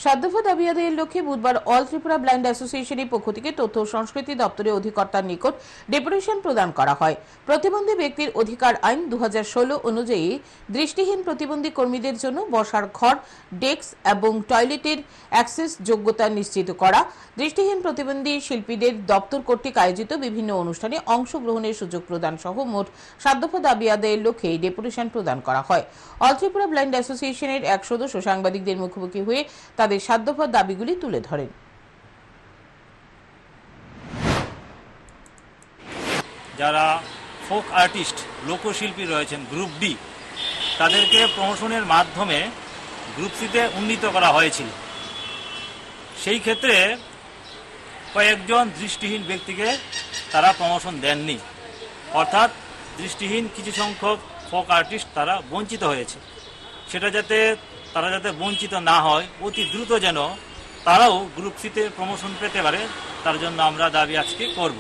সাধ্যভা দাবি আদায়ের লক্ষ্যে বুধবার অল ত্রিপুরা ব্লাইন্ড অ্যাসোসিয়েশনের পক্ষ থেকে তথ্য ও সংস্কৃতি দপ্তরের অধিকর্তার নিকট ডেপুটেশন প্রদান করা হয়। প্রতিবন্ধী ব্যক্তির অধিকার আইন 2016 অনুযায়ী দৃষ্টিহীন প্রতিবন্ধী কর্মীদের জন্য বসার ঘর, ডেস্ক এবং টয়লেটের অ্যাক্সেস যোগ্যতা নিশ্চিত করা, দৃষ্টিহীন প্রতিবন্ধী শিল্পীদের দপ্তর কর্তৃক আয়োজিত বিভিন্ন অনুষ্ঠানে অংশগ্রহণের সুযোগ প্রদান সহ মোট সাধ্যভা দাবি আদায়ের লক্ষ্যে এই ডেপুটেশন প্রদান করা হয়। অল ত্রিপুরা ব্লাইন্ড অ্যাসোসিয়েশনের এক সদস্য সাংবাদিকদের মুখোমুখি হয়ে তাদের সাধ্যভা দাবিগুলি তুলে ধরেন। যারা ফোক আর্টিস্ট, লোকশিল্পী রয়েছেন গ্রুপ ডি, তাদেরকে প্রমোশনের মাধ্যমে গ্রুপ সিতে উন্নীত করা হয়েছিল। সেই ক্ষেত্রে কয়েকজন দৃষ্টিহীন ব্যক্তিকে তারা প্রমোশন দেননি, অর্থাৎ দৃষ্টিহীন কিছু সংখ্যক ফোক আর্টিস্ট তারা বঞ্চিত হয়েছে। সেটা তারা যাতে বঞ্চিত না হয়, অতি দ্রুত যেন তারাও গ্রুপ সিতে প্রমোশন পেতে পারে, তার জন্য আমরা দাবি আজকে করব।